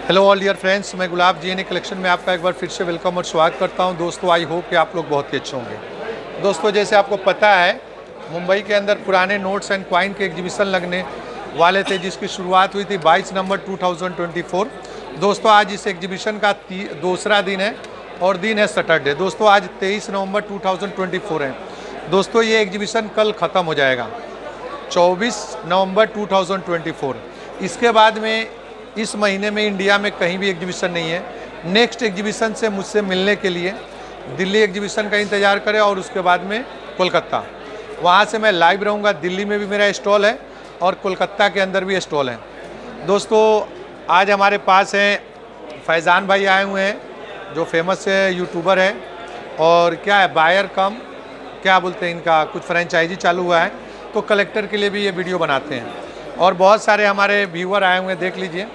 Hello all dear friends, मैं गुलाब जी collection में आपका एक बार फिर से वेलकम और स्वागत करता हूं। दोस्तों, आई होप कि आप लोग बहुत ही अच्छे होंगे। दोस्तों, जैसे आपको पता है, मुंबई के अंदर पुराने नोट्स एंड कॉइन के एग्जीबिशन लगने वाले थे, जिसकी शुरुआत हुई थी 22 नवंबर 2024। दोस्तों, आज इस एग्जीबिशन का दूसरा दिन है और दिन है सैटरडे। दोस्तों, आज 23 नवंबर 2024 है। दोस्तों, ये एग्जीबिशन कल ख़त्म हो जाएगा 24 नवंबर 2024। इसके बाद में इस महीने में इंडिया में कहीं भी एग्जीबिशन नहीं है। नेक्स्ट एग्जीबिशन से मुझसे मिलने के लिए दिल्ली एग्जीबिशन का इंतज़ार करें और उसके बाद में कोलकाता, वहाँ से मैं लाइव रहूँगा। दिल्ली में भी मेरा स्टॉल है और कोलकाता के अंदर भी स्टॉल है। दोस्तों, आज हमारे पास हैं फैज़ान भाई आए हुए हैं, जो फेमस यूट्यूबर है और क्या है, बायर कम क्या बोलते हैं, इनका कुछ फ्रेंचाइजी चालू हुआ है, तो कलेक्टर के लिए भी ये वीडियो बनाते हैं। और बहुत सारे हमारे व्यूअर आए हुए हैं, देख लीजिए।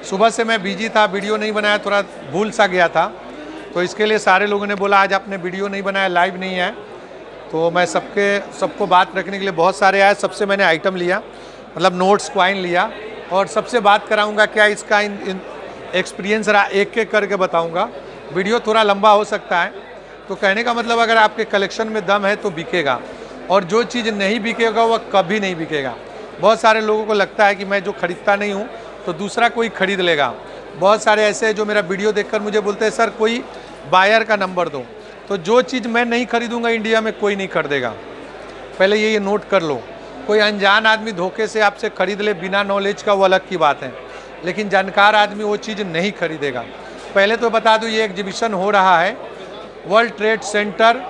सुबह से मैं बिजी था, वीडियो नहीं बनाया, थोड़ा भूल सा गया था, तो इसके लिए सारे लोगों ने बोला आज आपने वीडियो नहीं बनाया, लाइव नहीं है। तो मैं सबको बात रखने के लिए बहुत सारे आए। सबसे मैंने आइटम लिया, मतलब नोट्स कॉइन लिया, और सबसे बात कराऊंगा क्या इसका एक्सपीरियंस रहा, एक एक करके बताऊंगा। वीडियो थोड़ा लंबा हो सकता है, तो कहने का मतलब अगर आपके कलेक्शन में दम है तो बिकेगा, और जो चीज़ नहीं बिकेगा वह कभी नहीं बिकेगा। बहुत सारे लोगों को लगता है कि मैं जो खरीदता नहीं हूँ तो दूसरा कोई खरीद लेगा। बहुत सारे ऐसे हैं जो मेरा वीडियो देखकर मुझे बोलते हैं सर कोई बायर का नंबर दो। तो जो चीज़ मैं नहीं खरीदूंगा इंडिया में कोई नहीं खरीदेगा। पहले ये नोट कर लो। कोई अनजान आदमी धोखे से आपसे खरीद ले बिना नॉलेज का, वो अलग की बात है, लेकिन जानकार आदमी वो चीज़ नहीं खरीदेगा। पहले तो बता दूँ, ये एग्जीबिशन हो रहा है वर्ल्ड ट्रेड सेंटर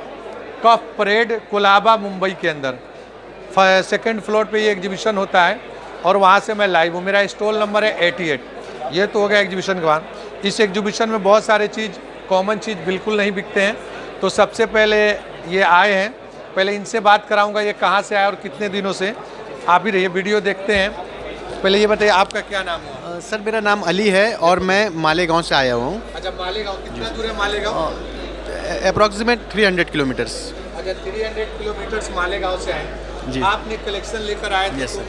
कफ परेड कोलाबा, मुंबई के अंदर। सेकेंड फ्लोर पे ये एग्जीबिशन होता है और वहाँ से मैं लाइव हूँ। मेरा स्टॉल नंबर है 88। ये तो हो गया एग्जीबिशन के बाद। इस एग्जीबिशन में बहुत सारे चीज़, कॉमन चीज़ बिल्कुल नहीं बिकते हैं। तो सबसे पहले ये आए हैं, पहले इनसे बात कराऊंगा ये कहाँ से आए और कितने दिनों से। आप ही रहिए, वीडियो देखते हैं। पहले ये बताइए आपका क्या नाम हुआ? सर, मेरा नाम अली है और मैं मालेगांव से आया हूँ। अच्छा, मालेगांव कितना दूर है? Malegaon approximate 300 kilometres. अच्छा, 300 किलोमीटर्स मालेगांव से आए जी। आपने कलेक्शन लेकर आए थे, तो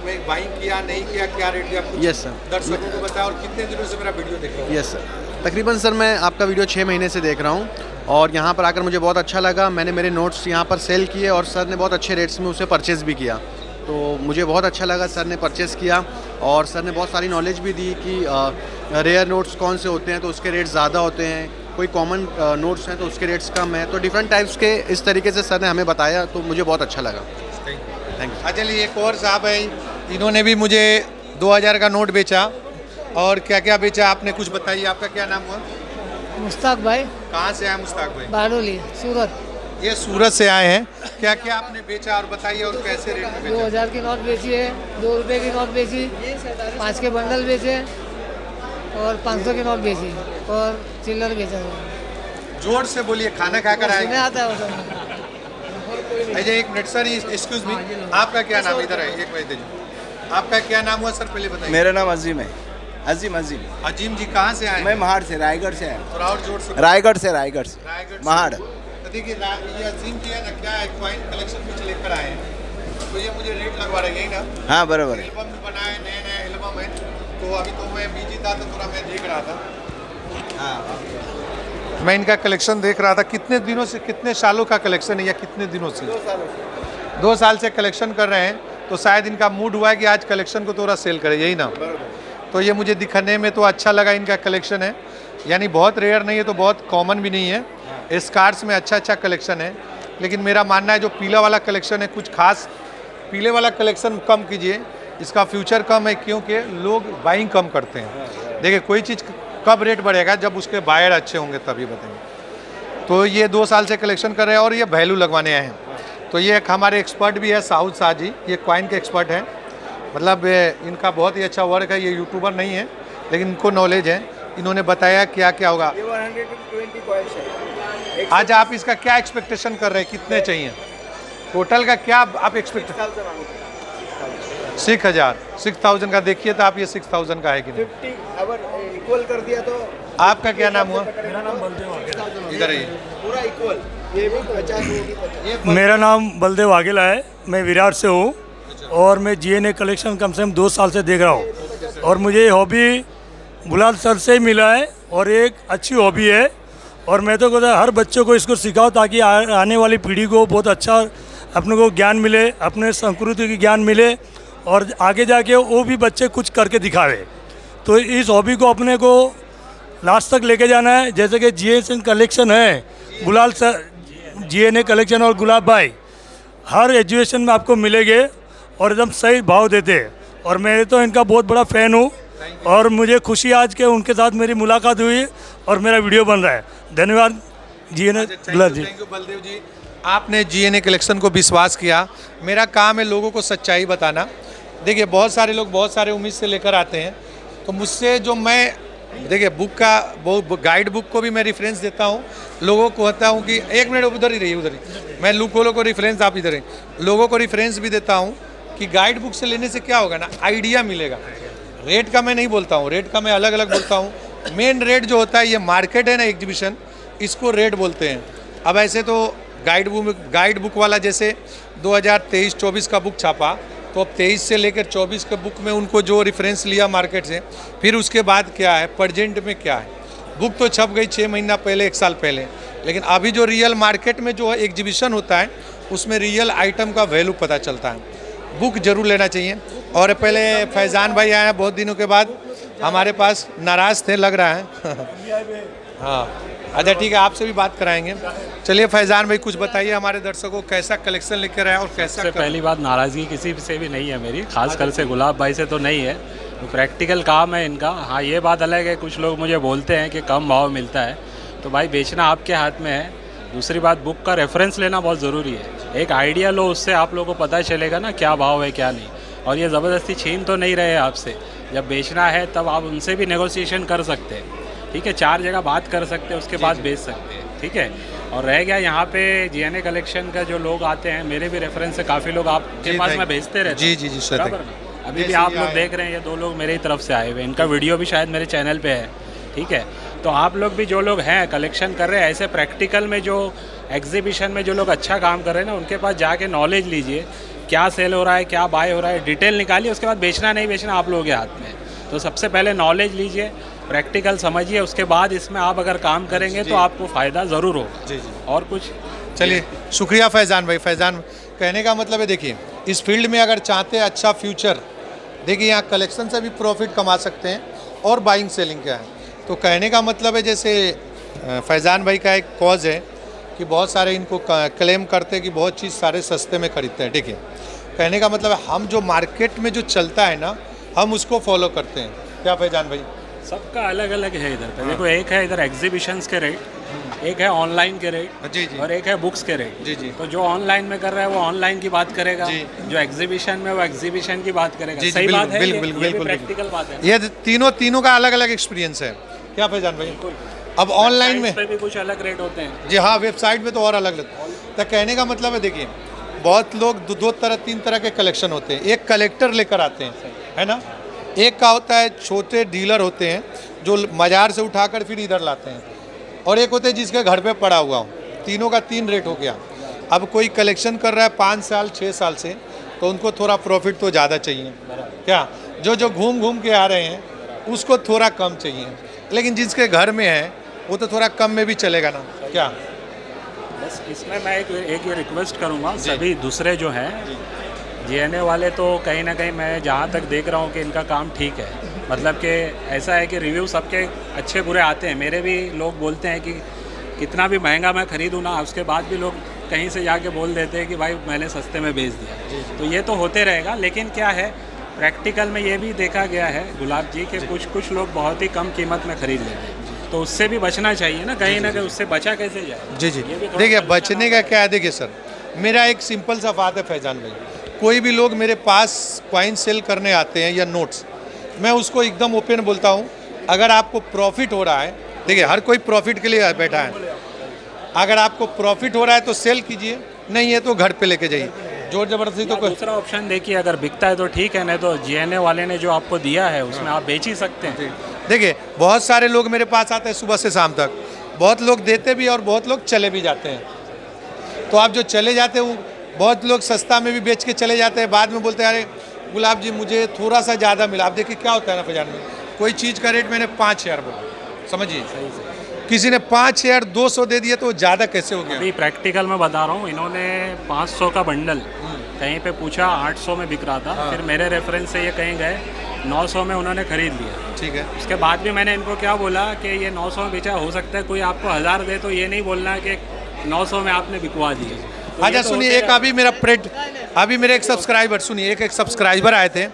मैं बाइंग किया नहीं किया, क्या रेट दिया? यस सर, दर्शकों को बताया। और कितने दिनों से मेरा वीडियो देख रहा हूँ? यस सर, तकरीबन सर मैं आपका वीडियो 6 महीने से देख रहा हूँ और यहाँ पर आकर मुझे बहुत अच्छा लगा। मैंने मेरे नोट्स यहाँ पर सेल किए और सर ने बहुत अच्छे रेट्स में उसे परचेज़ भी किया, तो मुझे बहुत अच्छा लगा। सर ने परचेज़ किया और सर ने बहुत सारी नॉलेज भी दी कि रेयर नोट्स कौन से होते हैं तो उसके रेट्स ज़्यादा होते हैं, कोई कॉमन नोट्स हैं तो उसके रेट्स कम है। तो डिफरेंट टाइप्स के इस तरीके से सर ने हमें बताया, तो मुझे बहुत अच्छा लगा। Thank you. चलिए, एक और साहब है, इन्होंने भी मुझे 2000 का नोट बेचा। और क्या क्या बेचा आपने, कुछ बताइए। आपका क्या नाम हुआ? मुश्ताक भाई। कहाँ से आए मुश्ताक भाई? बारडोली, सूरत। ये सूरत से आए हैं। क्या क्या आपने बेचा और बताइए, और कैसे रेट में बेचा? 2000 की नोट बेची है, 2 रुपये की नोट बेची, 5 के बंडल बेचे और 500 की नोट बेची और चिल्लर बेचा। जोर से बोलिए, खाना खाकर आए? नहीं आता है वो सब। अजय, एक मिनट सर, एक्सक्यूज मी, आपका क्या नाम? इधर है, एक मिनट दीजिए। आपका क्या नाम हुआ सर, पहले बताइए। मेरा नाम अजीम है। अजीम अजीम जी, कहाँ से आए? मैं महाड़ से, रायगढ़ से आया। थोड़ा और जोर से। रायगढ़ से महाड़। तो देखिए, ये अजीम जी है ना, क्या है, कॉइन कलेक्शन कुछ लेकर आए हैं, तो ये मुझे रेट लगवा रहे हैं ना। हाँ, बराबर है। एल्बम भी बनाए, नए एल्बम है, तो अभी तो मैं बिजी था तो थोड़ा मैं देख रहा था। हाँ, मैं इनका कलेक्शन देख रहा था। कितने दिनों से, कितने सालों का कलेक्शन है या कितने दिनों से? 2 साल से कलेक्शन कर रहे हैं, तो शायद इनका मूड हुआ है कि आज कलेक्शन को थोड़ा सेल करें, यही ना? तो ये मुझे दिखने में तो अच्छा लगा। इनका कलेक्शन है, यानी बहुत रेयर नहीं है तो बहुत कॉमन भी नहीं है। स्कार्स में अच्छा कलेक्शन है, लेकिन मेरा मानना है जो पीला वाला कलेक्शन है, कुछ खास पीले वाला कलेक्शन कम कीजिए, इसका फ्यूचर कम है, क्योंकि लोग बाइंग कम करते हैं। देखिए, कोई चीज़ कब रेट बढ़ेगा, जब उसके बायर अच्छे होंगे तभी बताएंगे। तो ये 2 साल से कलेक्शन कर रहे हैं और ये वैल्यू लगवाने आए हैं। तो ये एक हमारे एक्सपर्ट भी है, साउथ शाह जी, ये कॉइन के एक्सपर्ट हैं। मतलब इनका बहुत ही अच्छा वर्क है। ये यूट्यूबर नहीं है, लेकिन इनको नॉलेज है। इन्होंने बताया क्या क्या होगा। 120 कॉइन्स है। आज आप इसका क्या एक्सपेक्टेशन कर रहे हैं, कितने चाहिए टोटल का, क्या आप एक्सपेक्ट? 6000 का। देखिए तो आप ये 6000 का है कि नहीं? 50 अगर इक्वल कर दिया तो। आपका क्या नाम हुआ? मेरा नाम बलदेव वाघेला। इधर आइए। पूरा इक्वल, ये भी 50 होगी 50। मेरा नाम बलदेव वाघेला है, मैं विराट से हूँ और मैं GNA कलेक्शन कम से कम 2 साल से देख रहा हूँ। और मुझे हॉबी गुलाल सर से ही मिला है और एक अच्छी हॉबी है। और मैं तो कहता हर बच्चों को इसको सिखाओ ताकि आने वाली पीढ़ी को बहुत अच्छा अपने को ज्ञान मिले, अपने संस्कृति की ज्ञान मिले और आगे जाके वो भी बच्चे कुछ करके दिखावे। तो इस हॉबी को अपने को लास्ट तक लेके जाना है। जैसे कि GSN कलेक्शन है, गुलाल सर GNA कलेक्शन और गुलाब भाई हर एजुकेशन में आपको मिलेंगे और एकदम सही भाव देते हैं। और मैं तो इनका बहुत बड़ा फ़ैन हूँ और मुझे खुशी आज के उनके साथ मेरी मुलाकात हुई और मेरा वीडियो बन रहा है। धन्यवाद GNA Gulab ji. Thank you Baldev ji, आपने GNA कलेक्शन को विश्वास किया। मेरा काम है लोगों को सच्चाई बताना। देखिए बहुत सारे लोग बहुत सारे उम्मीद से लेकर आते हैं, तो मुझसे जो मैं देखिए बुक का वो गाइड बुक को भी मैं रेफरेंस देता हूँ। लोगों को कहता हूँ कि एक मिनट उधर ही रहिए, उधर ही मैं लूकोलो को रेफरेंस, आप इधर ही लोगों को रेफरेंस भी देता हूँ कि गाइड बुक से लेने से क्या होगा ना, आइडिया मिलेगा। रेट का मैं नहीं बोलता हूँ, रेट का मैं अलग अलग बोलता हूँ। मेन रेट जो होता है, ये मार्केट है ना एग्जीबिशन, इसको रेट बोलते हैं। अब ऐसे तो गाइड बुक वाला जैसे 2023-24 का बुक छापा, तो अब 23 से लेकर 24 के बुक में उनको जो रेफरेंस लिया मार्केट से, फिर उसके बाद क्या है, प्रेजेंट में क्या है। बुक तो छप गई 6 महीना पहले, 1 साल पहले, लेकिन अभी जो रियल मार्केट में जो एग्जीबिशन होता है उसमें रियल आइटम का वैल्यू पता चलता है। बुक जरूर लेना चाहिए। और पहले फैज़ान भाई आए हैं बहुत दिनों के बाद हमारे पास, नाराज़ थे लग रहा है। हाँ अच्छा ठीक है, आपसे भी बात कराएंगे। चलिए फैज़ान भाई कुछ बताइए हमारे दर्शकों को, कैसा कलेक्शन लेकर आए और कैसा सबसे पहली बात, नाराज़गी किसी से भी नहीं है मेरी, खास कर से गुलाब भाई से तो नहीं है। तो प्रैक्टिकल काम है इनका। हाँ ये बात अलग है, कुछ लोग मुझे बोलते हैं कि कम भाव मिलता है, तो भाई बेचना आपके हाथ में है। दूसरी बात, बुक का रेफरेंस लेना बहुत ज़रूरी है। एक आइडिया लो, उससे आप लोगों को पता चलेगा ना क्या भाव है क्या नहीं। और ये ज़बरदस्ती छीन तो नहीं रहे आपसे, जब बेचना है तब आप उनसे भी नेगोशिएशन कर सकते हैं, ठीक है। 4 जगह बात कर सकते हैं, उसके बाद बेच सकते हैं, ठीक है। और रह गया यहाँ पे GNA कलेक्शन का, जो लोग आते हैं, मेरे भी रेफरेंस से काफ़ी लोग आपके पास मैं भेजते रहता हूँ। जी बराबर ना? अभी भी आप लोग देख रहे हैं, ये 2 लोग मेरी तरफ से आए हुए, इनका वीडियो भी शायद मेरे चैनल पे है, ठीक है। तो आप लोग भी जो लोग हैं कलेक्शन कर रहे हैं, ऐसे प्रैक्टिकल में जो एग्जीबिशन में जो लोग अच्छा काम कर रहे हैं ना, उनके पास जाके नॉलेज लीजिए, क्या सेल हो रहा है, क्या बाय हो रहा है, डिटेल निकालिए। उसके बाद बेचना नहीं बेचना आप लोगों के हाथ में। तो सबसे पहले नॉलेज लीजिए, प्रैक्टिकल समझिए, उसके बाद इसमें आप अगर काम करेंगे तो आपको फ़ायदा ज़रूर होगा। जी जी, और कुछ चलिए शुक्रिया फैज़ान भाई। फैज़ान कहने का मतलब है, देखिए इस फील्ड में अगर चाहते हैं अच्छा फ्यूचर, देखिए यहाँ कलेक्शन से भी प्रॉफिट कमा सकते हैं और बाइंग सेलिंग क्या है। तो कहने का मतलब है, जैसे फैज़ान भाई का एक कॉज है कि बहुत सारे इनको क्लेम करते हैं कि बहुत चीज़ सारे सस्ते में खरीदते हैं, ठीक है। कहने का मतलब है, हम जो मार्केट में जो चलता है ना, हम उसको फॉलो करते हैं। क्या फैज़ान भाई? सबका अलग अलग है इधर पे। देखो एक है इधर एग्जीबिशंस के रेट, एक है ऑनलाइन के रेट, जी जी, और एक है बुक्स के रेट। जी जी, तो जो ऑनलाइन में कर रहा है वो ऑनलाइन की बात करेगा, जी। जो एग्जीबिशन में वो एग्जीबिशन की बात करेगा। जी, सही बिल्कुल, बात है, बिल्कुल, ये भी बिल्कुल, प्रैक्टिकल बात है। ये तीनों का अलग अलग एक्सपीरियंस है। क्या फैज़ान भाई? अब ऑनलाइन में पे भी कुछ अलग रेट होते हैं। जी हाँ, वेबसाइट में तो और अलग लगता है। तो कहने का मतलब है, देखिए बहुत लोग 2-3 तरह के कलेक्शन होते हैं। एक कलेक्टर लेकर आते हैं, है ना। एक का होता है छोटे डीलर होते हैं जो बाजार से उठाकर फिर इधर लाते हैं, और एक होते हैं जिसके घर पे पड़ा हुआ हो। तीनों का 3 रेट हो गया। अब कोई कलेक्शन कर रहा है 5 साल 6 साल से, तो उनको थोड़ा प्रॉफिट तो ज़्यादा चाहिए। क्या जो घूम घूम के आ रहे हैं उसको थोड़ा कम चाहिए, लेकिन जिसके घर में है वो तो थोड़ा कम में भी चलेगा ना। क्या बस इसमें मैं एक ये रिक्वेस्ट करूँगा, सभी दूसरे जो हैं GNA वाले, तो कहीं ना कहीं मैं जहाँ तक देख रहा हूँ कि इनका काम ठीक है। मतलब कि ऐसा है कि रिव्यू सबके अच्छे बुरे आते हैं। मेरे भी लोग बोलते हैं कि कितना भी महंगा मैं ख़रीदूँ ना, उसके बाद भी लोग कहीं से जाके बोल देते हैं कि भाई मैंने सस्ते में बेच दिया। तो ये तो होते रहेगा, लेकिन क्या है, प्रैक्टिकल में ये भी देखा गया है गुलाब जी के कुछ लोग बहुत ही कम कीमत में ख़रीद लेते हैं। तो उससे भी बचना चाहिए ना, कहीं ना कहीं उससे बचा कैसे जाए। जी जी, ये भी थोड़ा देखिए सा बचने का क्या है। देखिए सर, मेरा एक सिंपल सा बात है फैज़ान भाई, कोई भी लोग मेरे पास कॉइन सेल करने आते हैं या नोट्स, मैं उसको एकदम ओपन बोलता हूँ, अगर आपको प्रॉफिट हो रहा है, देखिए हर कोई प्रॉफिट के लिए बैठा है, अगर आपको प्रॉफिट हो रहा है तो सेल कीजिए, नहीं है तो घर पे लेके जाइए। जोर जबरदस्ती तो कोई दूसरा ऑप्शन देखिए, अगर बिकता है तो ठीक है, नहीं तो GNA वाले ने जो आपको दिया है उसमें आप बेच ही सकते हैं। देखिए बहुत सारे लोग मेरे पास आते हैं सुबह से शाम तक, बहुत लोग देते भी और बहुत लोग चले भी जाते हैं। तो आप जो चले जाते हैं वो बहुत लोग सस्ता में भी बेच के चले जाते हैं, बाद में बोलते हैं अरे गुलाब जी मुझे थोड़ा सा ज़्यादा मिला। आप देखिए क्या होता है ना फैज़ान में, कोई चीज़ का रेट मैंने 5,000 बोला, समझिए, किसी ने 5,200 दे दिया तो वो ज़्यादा कैसे हो गया? अभी प्रैक्टिकल में बता रहा हूँ, इन्होंने 500 का बंडल कहीं पे पूछा 800 में बिक रहा था, फिर मेरे रेफरेंस से ये कहीं गए 900 में उन्होंने खरीद लिया। ठीक है, उसके बाद भी मैंने इनको क्या बोला कि ये 900 में बेचा, हो सकता है कोई आपको 1000 दे, तो ये नहीं बोलना कि 900 में आपने बिकवा दिए। तो अच्छा ये तो सुनिए, होते एक अभी मेरे एक सब्सक्राइबर, सुनिए, एक सब्सक्राइबर आए थे,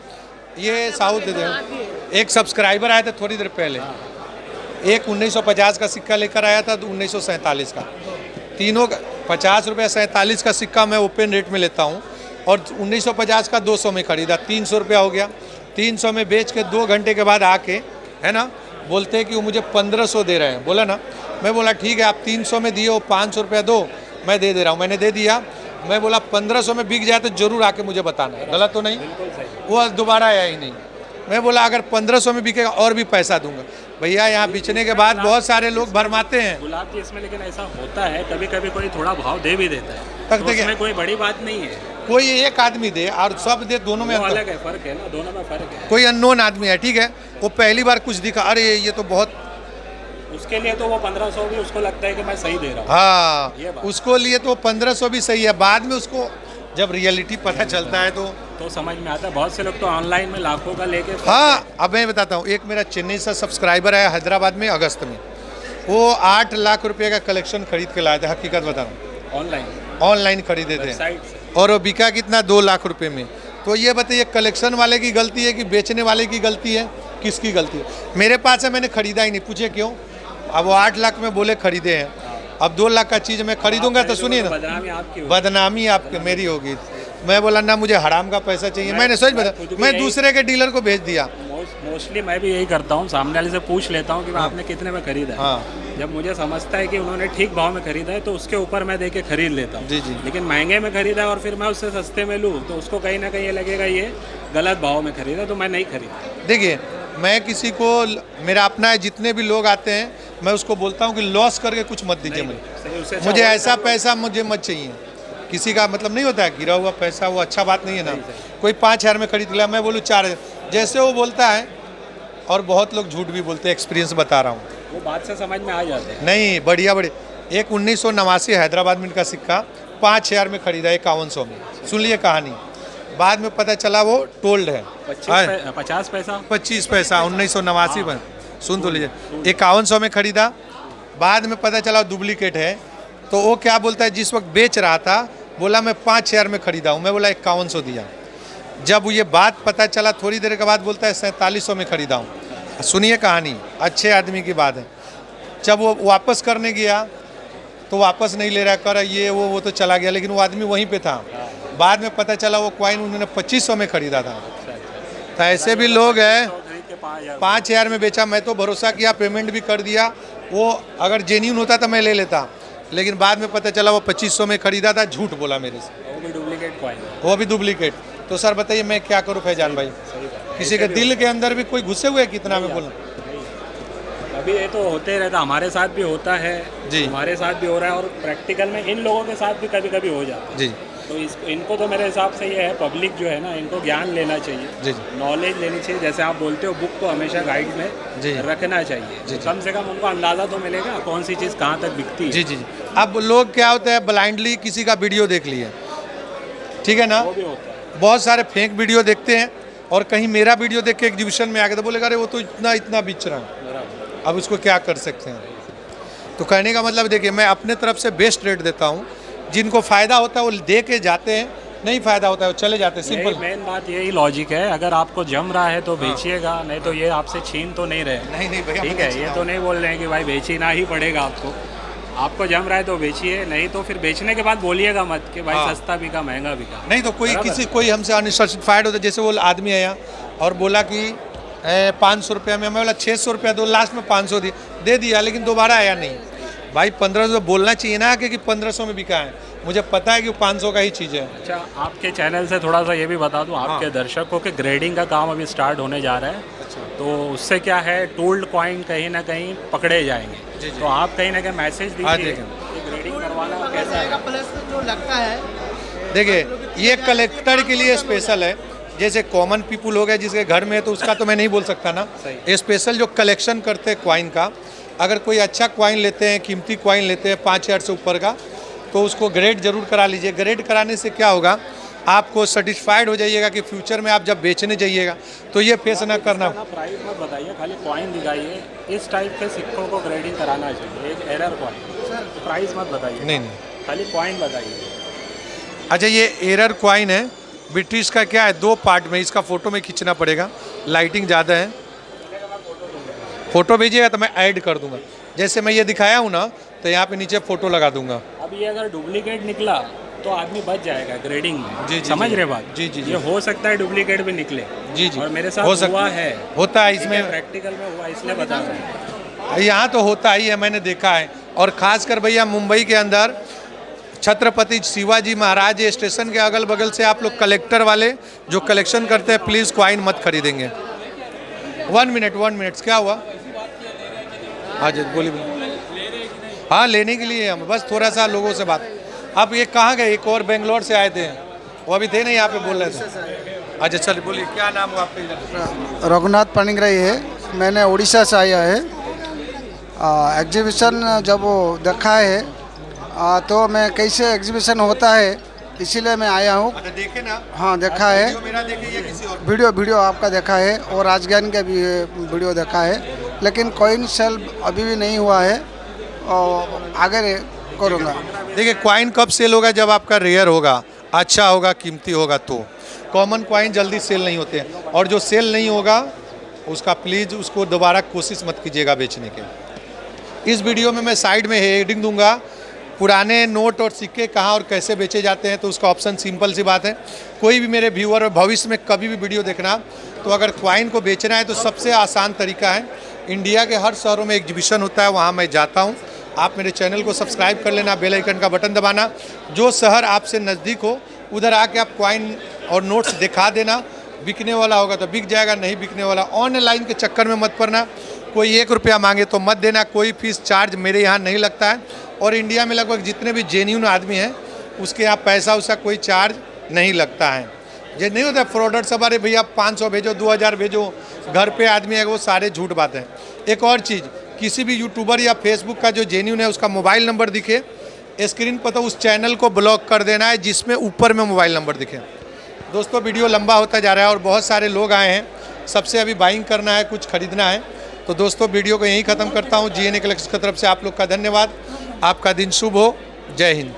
ये साउथ थे, एक सब्सक्राइबर आए थे थोड़ी देर पहले, एक 1950 का सिक्का लेकर आया था, 1947 का, तीनों 50 रुपये 47 का सिक्का मैं ओपन रेट में लेता हूँ, और 1950 का 200 में खरीदा, 300 रुपया हो गया। 300 में बेच के 2 घंटे के बाद आके, है ना, बोलते हैं कि वो मुझे 1500 दे रहे हैं। बोला ना, मैं बोला ठीक है, आप 300 में दिए हो, 500 रुपया दो, मैं दे रहा हूँ। मैंने दे दिया। मैं बोला 1500 में बिक जाए तो ज़रूर आके मुझे बताना है, गलत तो नहीं? वो दोबारा आया ही नहीं। मैं बोला अगर 1500 में बिकेगा और भी पैसा दूंगा। भैया यहाँ बेचने के बाद बहुत सारे लोग भरमाते हैं। गुलाब जी इसमें लेकिन ऐसा होता है, कभी कभी कोई थोड़ा भाव दे भी देता है, तक तो देखिए, उसमें कोई बड़ी बात नहीं है। कोई एक आदमी दे और सब दे, दोनों में वो अंतर। अलग है, फर्क है ना, दोनों में फर्क है। कोई अननोन आदमी है, ठीक है, वो पहली बार कुछ दिखा, अरे ये तो बहुत, उसके लिए तो वो 1500 भी उसको लगता है कि मैं सही दे रहा हूँ। हाँ, ये बात। उसको लिए तो 1500 भी सही है, बाद में उसको जब रियलिटी पता चलता है तो समझ में आता है। बहुत से लोग तो ऑनलाइन में लाखों का लेके, हाँ। अब मैं बताता हूँ, एक मेरा चेन्नई से सब्सक्राइबर है हैदराबाद में, अगस्त में, वो 8 लाख रुपए का कलेक्शन खरीद के लाए थे, हकीकत बता रहा हूँ, ऑनलाइन खरीदे थे, वेबसाइट से। और वो बिका कितना, 2 लाख रुपए में। तो ये बताइए, कलेक्शन वाले की गलती है कि बेचने वाले की गलती है, किसकी गलती है? मेरे पास है, मैंने खरीदा ही नहीं, पूछे क्यों? अब वो 8 लाख में बोले खरीदे हैं, अब 2 लाख का चीज़ मैं खरीदूंगा तो सुनिए ना, बदनामी आपकी मेरी होगी। मैं बोला ना, मुझे हराम का पैसा चाहिए, मैंने सोच बता, मैं दूसरे के डीलर को भेज दिया। मोस्टली मैं भी यही करता हूँ, सामने वाले से पूछ लेताहूँ कि आपने कितने में खरीदा है। हाँ। जब मुझे समझता है कि उन्होंने ठीक भाव में खरीदा है तो उसके ऊपर मैं देके खरीद लेता हूँ। जी जी। लेकिन महंगे में खरीदा है और फिर मैं उससे सस्ते में लूँ तो उसको कहीं ना कहीं ये लगेगा ये गलत भाव में खरीदा, तो मैं नहीं खरीदा। देखिए, मैं किसी को, मेरा अपना है, जितने भी लोग आते हैं मैं उसको बोलता हूँ कि लॉस करके कुछ मत दीजिए मुझे ऐसा पैसा मुझे मत चाहिए। किसी का मतलब नहीं होता है गिरा हुआ पैसा, वो अच्छा बात नहीं है ना। कोई 5,000 में खरीद लिया, मैं बोलूँ 4,000, जैसे वो बोलता है। और बहुत लोग झूठ भी बोलते हैं, एक्सपीरियंस बता रहा हूँ, वो बात से समझ में आ जाते हैं। नहीं, बढ़िया बढ़िया। एक 1989 हैदराबाद में इनका सिक्का 5,000 में खरीदा, 5100 में। सुन लिए कहानी, बाद में पता चला वो टोल्ड है। 50 पैसा 25 पैसा 1989 में, सुन तो लीजिए, 5100 में खरीदा, बाद में पता चला डुप्लीकेट है। तो वो क्या बोलता है, जिस वक्त बेच रहा था बोला मैं 5,000 में खरीदा हूँ, मैं बोला 5100 दिया। जब ये बात पता चला थोड़ी देर के बाद बोलता है 4700 में खरीदा हूँ। सुनिए कहानी, अच्छे आदमी की बात है। जब वो वापस करने गया तो वापस नहीं ले रहा, कर ये वो तो चला गया, लेकिन वो आदमी वहीं पे था। बाद में पता चला वो कॉइन उन्होंने 2500 में खरीदा था। तो ऐसे भी लोग हैं, 5,000 में बेचा, मैं तो भरोसा किया, पेमेंट भी कर दिया। वो अगर जेन्यून होता तो मैं ले लेता, लेकिन बाद में पता चला वो 2500 में खरीदा था, झूठ बोला मेरे से, वो भी डुप्लीकेट कॉइन, वो भी डुप्लीकेट। तो सर बताइए मैं क्या करूँ फैजान भाई, किसी के दिल के अंदर भी कोई घुसे हुए कितना में बोलूँ। अभी ये तो होते रहता, हमारे साथ भी होता है जी, हमारे साथ भी हो रहा है, और प्रैक्टिकल में इन लोगों के साथ भी कभी कभी हो जाता है जी। तो इनको तो मेरे हिसाब से ये है, पब्लिक जो है ना, इनको ज्ञान लेना चाहिए, जी, नॉलेज लेनी चाहिए। जैसे आप बोलते हो, बुक को हमेशा गाइड में जी रखना चाहिए, जी, कम से कम उनको अंदाज़ा तो मिलेगा कौन सी चीज़ कहाँ तक बिकती है। जी जी। अब लोग क्या होता है, ब्लाइंडली किसी का वीडियो देख लिए, ठीक है ना, वो भी होता है। बहुत सारे फेक वीडियो देखते हैं, और कहीं मेरा वीडियो देख के एग्जीबिशन में आ गया तो बोलेगा अरे वो तो इतना बेच रहा है, अब उसको क्या कर सकते हैं। तो कहने का मतलब देखिए, मैं अपने तरफ से बेस्ट रेट देता हूँ, जिनको फ़ायदा होता है वो दे के जाते हैं, नहीं फ़ायदा होता है वो चले जाते हैं, सिंपल। मेन बात यही लॉजिक है, अगर आपको जम रहा है तो बेचिएगा, नहीं तो ये आपसे छीन तो नहीं रहे। नहीं भैया, ठीक है, ये तो नहीं बोल रहे हैं कि भाई बेचना ही पड़ेगा आपको जम रहा है तो बेचिए, नहीं तो फिर बेचने के बाद बोलिएगा मत कि भाई सस्ता बिका महंगा बिका। नहीं तो कोई हमसे अनसर्टिफाइड होता है, जैसे वो आदमी आया और बोला कि 500 रुपया में, मैं बोला 600 रुपया दो, लास्ट में 500 दे दिया, लेकिन दोबारा आया नहीं। भाई 1500 बोलना चाहिए ना कि 1500 में बिका है, मुझे पता है कि 500 का ही चीज़ है। अच्छा, आपके चैनल से थोड़ा सा ये भी बता दूं, आपके दर्शकों के ग्रेडिंग का काम अभी स्टार्ट होने जा रहा है। अच्छा। तो उससे क्या है, टोल्ड कॉइन कहीं ना कहीं पकड़े जाएंगे, तो आप कहीं ना कहीं मैसेज दीजिए कि ग्रेडिंग करवाना कैसा है। प्लस जो लगता है, देखिए ये कलेक्टर के लिए स्पेशल है, जैसे कॉमन पीपुल हो गए जिसके घर में है तो उसका तो मैं नहीं बोल सकता ना। स्पेशल जो कलेक्शन करते हैं क्वाइन का, अगर कोई अच्छा क्वाइन लेते हैं, कीमती क्वाइन लेते हैं 5000 से ऊपर का, तो उसको ग्रेड जरूर करा लीजिए। ग्रेड कराने से क्या होगा, आपको सेटिस्फाइड हो जाइएगा कि फ्यूचर में आप जब बेचने जाइएगा तो ये फेस ना करना। प्राइस मत बताइए, खाली कॉइन दिखाइए। इस टाइप के सिक्कों को ग्रेडिंग कराना चाहिए, एक एरर कॉइन। प्राइस मत बताइए, नहीं, खाली कॉइन बताइए। अच्छा, ये एरर क्वाइन है, ब्रिटिश का क्या है, 2 पार्ट में, इसका फ़ोटो में खींचना पड़ेगा, लाइटिंग ज़्यादा है। फ़ोटो भेजिएगा तो मैं ऐड कर दूंगा। जैसे मैं ये दिखाया हूँ ना, तो यहाँ पे नीचे फ़ोटो लगा दूंगा। अब ये अगर डुप्लीकेट निकला तो आदमी बच जाएगा ग्रेडिंग में। जी, समझ रहे बात? जी, जी, जी। ये हो सकता है डुप्लीकेट भी निकले। जी जी, और मेरे हो साथ सकता हुआ है, होता है इसमें, प्रैक्टिकल में हुआ, इसलिए बता रहा हूँ। यहाँ तो होता ही है, मैंने देखा है। और ख़ासकर भैया मुंबई के अंदर छत्रपति शिवाजी महाराज स्टेशन के अगल बगल से आप लोग कलेक्टर वाले जो कलेक्शन करते हैं, प्लीज़ क्वाइन मत खरीदेंगे। 1 मिनट, क्या हुआ? हाँ जी, बोलिए। हाँ, लेने के लिए हम बस थोड़ा सा लोगों से बात। अब ये कहाँ गए? एक और बेंगलोर से आए थे, वो अभी थे ना यहाँ पे, बोल रहे थे। अच्छा चलिए, बोलिए क्या नाम हुआ आपका? रघुनाथ पाणिग्राही है, मैंने उड़ीसा से आया है। एग्जीबिशन जब वो देखा है तो मैं कैसे एग्जीबिशन होता है इसीलिए मैं आया हूँ। अच्छा, देखे ना? हाँ, देखा है, वीडियो मेरा देखे या किसी और? वीडियो आपका देखा है और राजज्ञान का भी वीडियो देखा है, लेकिन कॉइन सेल अभी भी नहीं हुआ है और आगे करूँगा। देखिए, क्वाइन कब सेल होगा? जब आपका रेयर होगा, अच्छा होगा, कीमती होगा तो। कॉमन क्वाइन जल्दी सेल नहीं होते हैं, और जो सेल नहीं होगा उसका प्लीज़ उसको दोबारा कोशिश मत कीजिएगा बेचने के। इस वीडियो में मैं साइड में हेडिंग दूंगा, पुराने नोट और सिक्के कहाँ और कैसे बेचे जाते हैं, तो उसका ऑप्शन सिंपल सी बात है। कोई भी मेरे व्यूअर भविष्य में कभी भी वीडियो देखना, तो अगर क्वाइन को बेचना है तो सबसे आसान तरीका है, इंडिया के हर शहरों में एग्जीबिशन होता है, वहाँ मैं जाता हूँ। आप मेरे चैनल को सब्सक्राइब कर लेना, बेल आइकन का बटन दबाना। जो शहर आपसे नज़दीक हो उधर आके आप क्वाइन और नोट्स दिखा देना। बिकने वाला होगा तो बिक जाएगा, नहीं बिकने वाला ऑनलाइन के चक्कर में मत पड़ना। कोई 1 रुपया मांगे तो मत देना, कोई फीस चार्ज मेरे यहाँ नहीं लगता है। और इंडिया में लगभग जितने भी जेन्यून आदमी हैं उसके यहाँ पैसा उसका कोई चार्ज नहीं लगता है। ये नहीं होता फ्रॉडर सब, अरे भैया 500 भेजो, 2000 भेजो, घर पे आदमी है, वो सारे झूठ बातें हैं। एक और चीज़, किसी भी यूट्यूबर या फेसबुक का जो जेन्यून है उसका मोबाइल नंबर दिखे स्क्रीन पर तो उस चैनल को ब्लॉक कर देना है जिसमें ऊपर में मोबाइल नंबर दिखे। दोस्तों, वीडियो लंबा होता जा रहा है और बहुत सारे लोग आए हैं, सबसे अभी बाइंग करना है, कुछ खरीदना है। तो दोस्तों, वीडियो को यहीं ख़त्म करता हूँ। GNA कलेक्शन की तरफ से आप लोग का धन्यवाद। आपका दिन शुभ हो। जय हिंद।